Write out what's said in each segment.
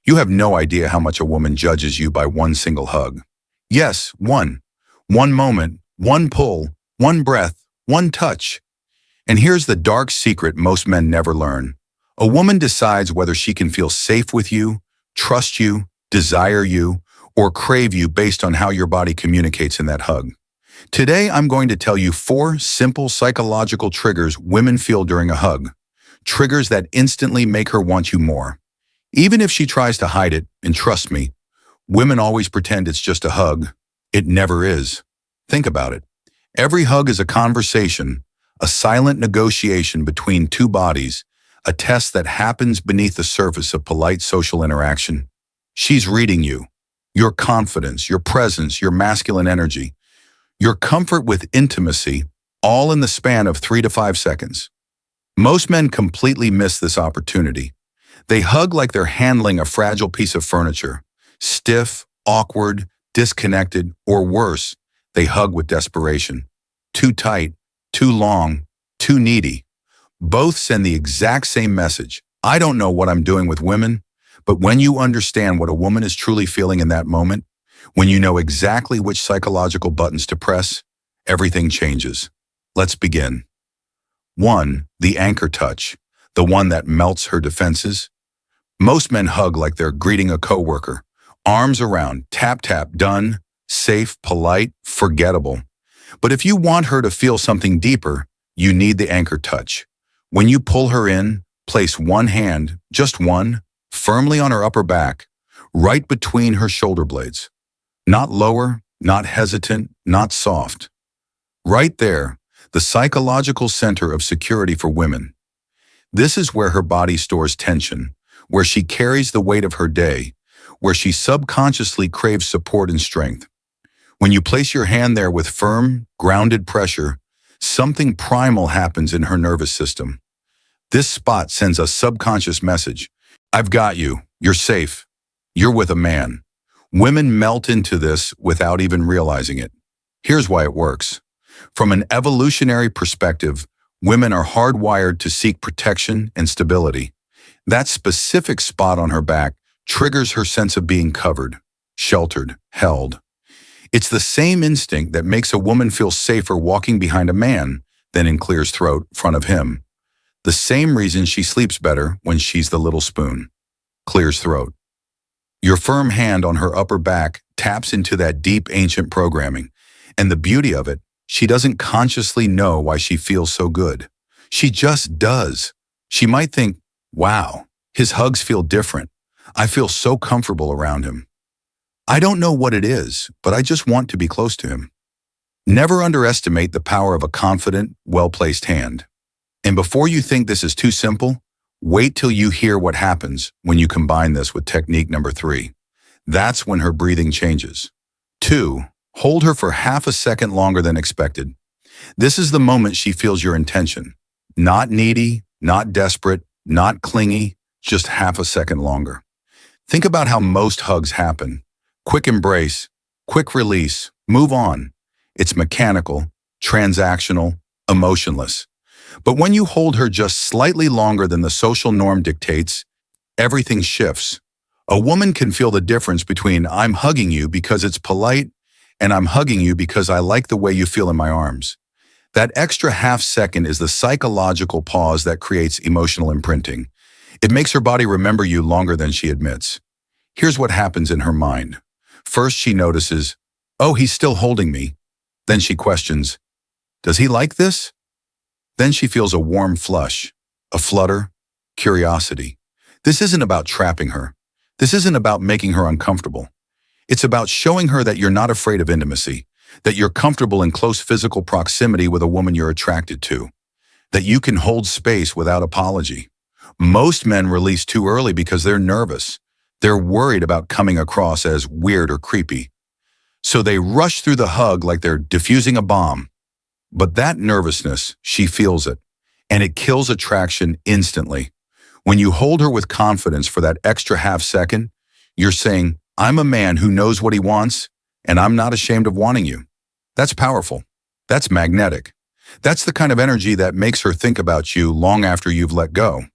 You have no idea how much a woman judges you by one single hug. Yes, one. One moment, one pull, one breath, one touch. And here's the dark secret most men never learn. A woman decides whether she can feel safe with you, trust you, desire you, or crave you based on how your body communicates in that hug. Today, I'm going to tell you 4 simple psychological triggers women feel during a hug. Triggers that instantly make her want you more. Even if she tries to hide it, and trust me, women always pretend it's just a hug. It never is. Think about it. Every hug is a conversation, a silent negotiation between two bodies, a test that happens beneath the surface of polite social interaction. She's reading you, your confidence, your presence, your masculine energy, your comfort with intimacy, all in the span of 3 to 5 seconds. Most men completely miss this opportunity. They hug like they're handling a fragile piece of furniture, stiff, awkward, disconnected, or worse, they hug with desperation. Too tight, too long, too needy. Both send the exact same message. I don't know what I'm doing with women, but when you understand what a woman is truly feeling in that moment, when you know exactly which psychological buttons to press, everything changes. Let's begin. 1. The anchor touch, the one that melts her defenses. Most men hug like they're greeting a coworker. Arms around, tap, tap, done, safe, polite, forgettable. But if you want her to feel something deeper, you need the anchor touch. When you pull her in, place one hand, just one, firmly on her upper back, right between her shoulder blades. Not lower, not hesitant, not soft. Right there, the psychological center of security for women. This is where her body stores tension, where she carries the weight of her day, where she subconsciously craves support and strength. When you place your hand there with firm, grounded pressure, something primal happens in her nervous system. This spot sends a subconscious message. I've got you. You're safe. You're with a man. Women melt into this without even realizing it. Here's why it works. From an evolutionary perspective, women are hardwired to seek protection and stability. That specific spot on her back triggers her sense of being covered, sheltered, held. It's the same instinct that makes a woman feel safer walking behind a man than in Clear's throat in front of him. The same reason she sleeps better when she's the little spoon. Clear's throat. Your firm hand on her upper back taps into that deep ancient programming. And the beauty of it, she doesn't consciously know why she feels so good. She just does. She might think, wow, his hugs feel different. I feel so comfortable around him. I don't know what it is, but I just want to be close to him. Never underestimate the power of a confident, well-placed hand. And before you think this is too simple, wait till you hear what happens when you combine this with technique number 3. That's when her breathing changes. 2. Hold her for half a second longer than expected. This is the moment she feels your intention. Not needy, not desperate, not clingy, just half a second longer. Think about how most hugs happen. Quick embrace, quick release, move on. It's mechanical, transactional, emotionless. But when you hold her just slightly longer than the social norm dictates, everything shifts. A woman can feel the difference between I'm hugging you because it's polite and I'm hugging you because I like the way you feel in my arms. That extra half second is the psychological pause that creates emotional imprinting. It makes her body remember you longer than she admits. Here's what happens in her mind. First, she notices, oh, he's still holding me. Then she questions, does he like this? Then she feels a warm flush, a flutter, curiosity. This isn't about trapping her. This isn't about making her uncomfortable. It's about showing her that you're not afraid of intimacy, that you're comfortable in close physical proximity with a woman you're attracted to, that you can hold space without apology. Most men release too early because they're nervous. They're worried about coming across as weird or creepy. So they rush through the hug like they're diffusing a bomb. But that nervousness, she feels it, and it kills attraction instantly. When you hold her with confidence for that extra half second, you're saying, I'm a man who knows what he wants, and I'm not ashamed of wanting you. That's powerful. That's magnetic. That's the kind of energy that makes her think about you long after you've let go.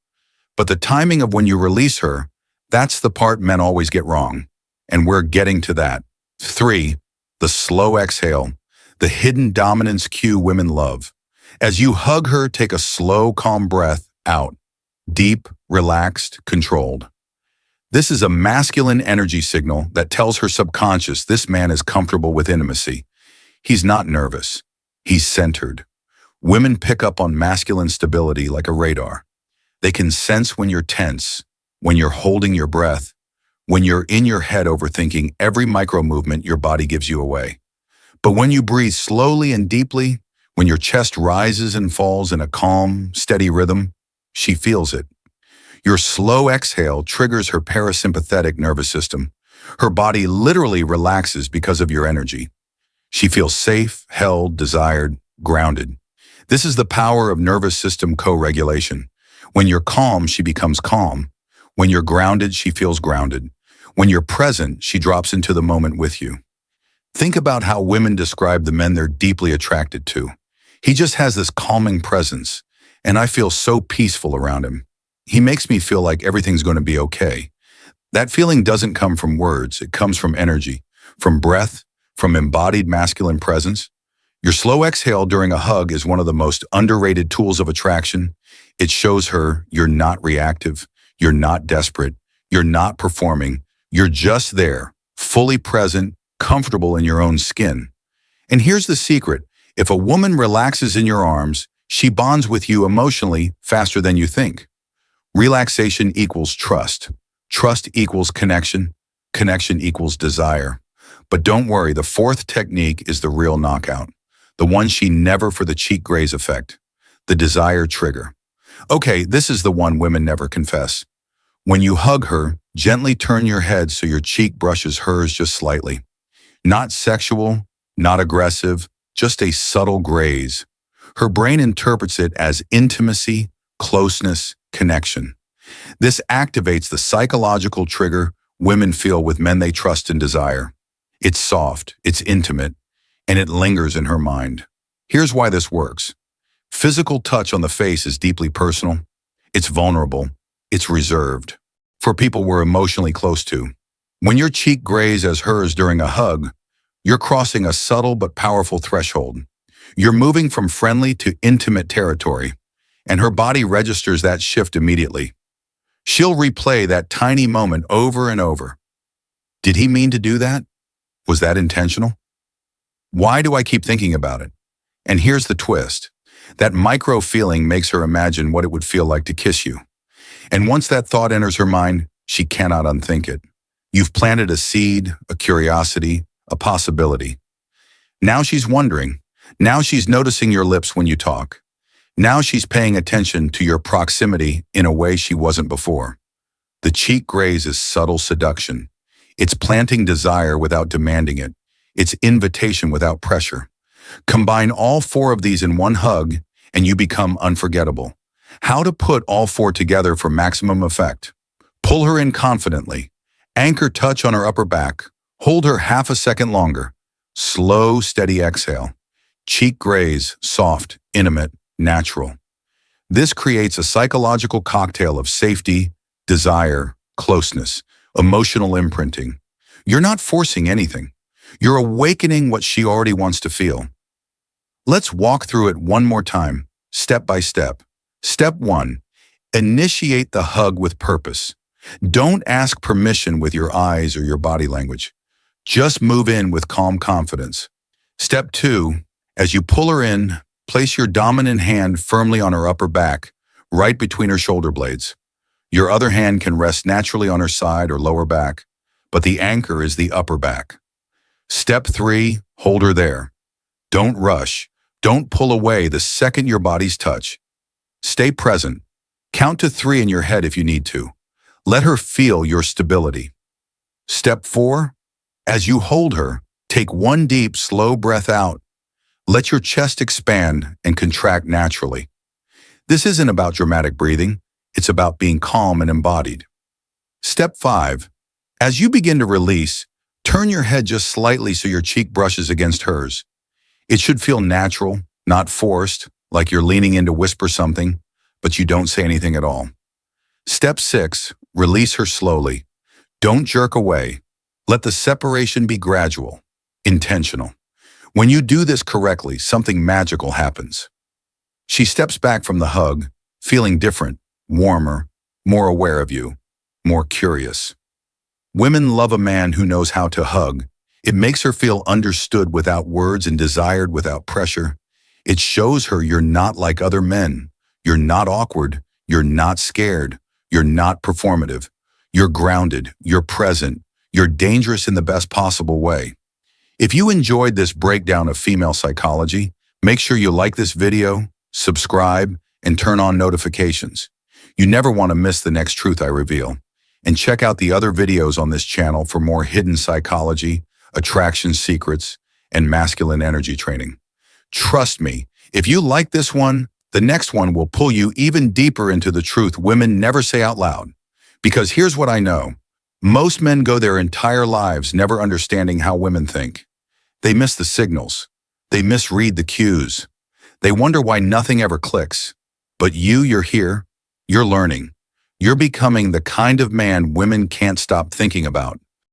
But the timing of when you release her, That's the part men always get wrong, and we're getting to that. 3. The slow exhale, the hidden dominance cue women love. As you hug her, take a slow, calm breath out. Deep, relaxed, controlled. This is a masculine energy signal that tells her subconscious this man is comfortable with intimacy. He's not nervous. He's centered. Women pick up on masculine stability like a radar. They can sense when you're tense, when you're holding your breath, when you're in your head overthinking every micro movement your body gives you away. But when you breathe slowly and deeply, when your chest rises and falls in a calm, steady rhythm, she feels it. Your slow exhale triggers her parasympathetic nervous system. Her body literally relaxes because of your energy. She feels safe, held, desired, grounded. This is the power of nervous system co-regulation. When you're calm, she becomes calm. When you're grounded, she feels grounded. When you're present, she drops into the moment with you. Think about how women describe the men they're deeply attracted to. He just has this calming presence, and I feel so peaceful around him. He makes me feel like everything's going to be okay. That feeling doesn't come from words. It comes from energy, from breath, from embodied masculine presence. Your slow exhale during a hug is one of the most underrated tools of attraction. It shows her you're not reactive, you're not desperate, you're not performing, you're just there, fully present, comfortable in your own skin. And here's the secret. If a woman relaxes in your arms, she bonds with you emotionally faster than you think. Relaxation equals trust. Trust equals connection. Connection equals desire. But don't worry, the fourth technique is the real knockout. The one she never for the cheek graze effect. The desire trigger. Okay, this is the one women never confess. When you hug her, gently turn your head so your cheek brushes hers just slightly. Not sexual, not aggressive, just a subtle graze. Her brain interprets it as intimacy, closeness, connection. This activates the psychological trigger women feel with men they trust and desire. It's soft, it's intimate, and it lingers in her mind. Here's why this works. Physical touch on the face is deeply personal. It's vulnerable. It's reserved. For people we're emotionally close to. When your cheek graze as hers during a hug, you're crossing a subtle but powerful threshold. You're moving from friendly to intimate territory, and her body registers that shift immediately. She'll replay that tiny moment over and over. Did he mean to do that? Was that intentional? Why do I keep thinking about it? And here's the twist. That micro feeling makes her imagine what it would feel like to kiss you. And once that thought enters her mind, she cannot unthink it. You've planted a seed, a curiosity, a possibility. Now she's wondering. Now she's noticing your lips when you talk. Now she's paying attention to your proximity in a way she wasn't before. The cheek graze is subtle seduction. It's planting desire without demanding it. It's invitation without pressure. Combine all four of these in one hug, and you become unforgettable. How to put all four together for maximum effect. Pull her in confidently. Anchor touch on her upper back. Hold her half a second longer. Slow, steady exhale. Cheek graze, soft, intimate, natural. This creates a psychological cocktail of safety, desire, closeness, emotional imprinting. You're not forcing anything. You're awakening what she already wants to feel. Let's walk through it one more time, step by step. Step 1. Initiate the hug with purpose. Don't ask permission with your eyes or your body language. Just move in with calm confidence. Step 2. As you pull her in, place your dominant hand firmly on her upper back, right between her shoulder blades. Your other hand can rest naturally on her side or lower back, but the anchor is the upper back. Step 3. Hold her there. Don't rush. Don't pull away the second your bodies touch. Stay present. Count to 3 in your head if you need to. Let her feel your stability. Step 4. As you hold her, take one deep, slow breath out. Let your chest expand and contract naturally. This isn't about dramatic breathing. It's about being calm and embodied. Step 5. As you begin to release, turn your head just slightly so your cheek brushes against hers. It should feel natural, not forced, like you're leaning in to whisper something, but you don't say anything at all. Step 6. Release her slowly. Don't jerk away. Let the separation be gradual, intentional. When you do this correctly, something magical happens. She steps back from the hug, feeling different, warmer, more aware of you, more curious. Women love a man who knows how to hug. It makes her feel understood without words and desired without pressure. It shows her you're not like other men. You're not awkward. You're not scared. You're not performative. You're grounded. You're present. You're dangerous in the best possible way. If you enjoyed this breakdown of female psychology, make sure you like this video, subscribe, and turn on notifications. You never want to miss the next truth I reveal. And check out the other videos on this channel for more hidden psychology, attraction secrets, and masculine energy training. Trust me, if you like this one, the next one will pull you even deeper into the truth women never say out loud. Because here's what I know. Most men go their entire lives never understanding how women think. They miss the signals. They misread the cues. They wonder why nothing ever clicks. But you're here. You're learning. You're becoming the kind of man women can't stop thinking about.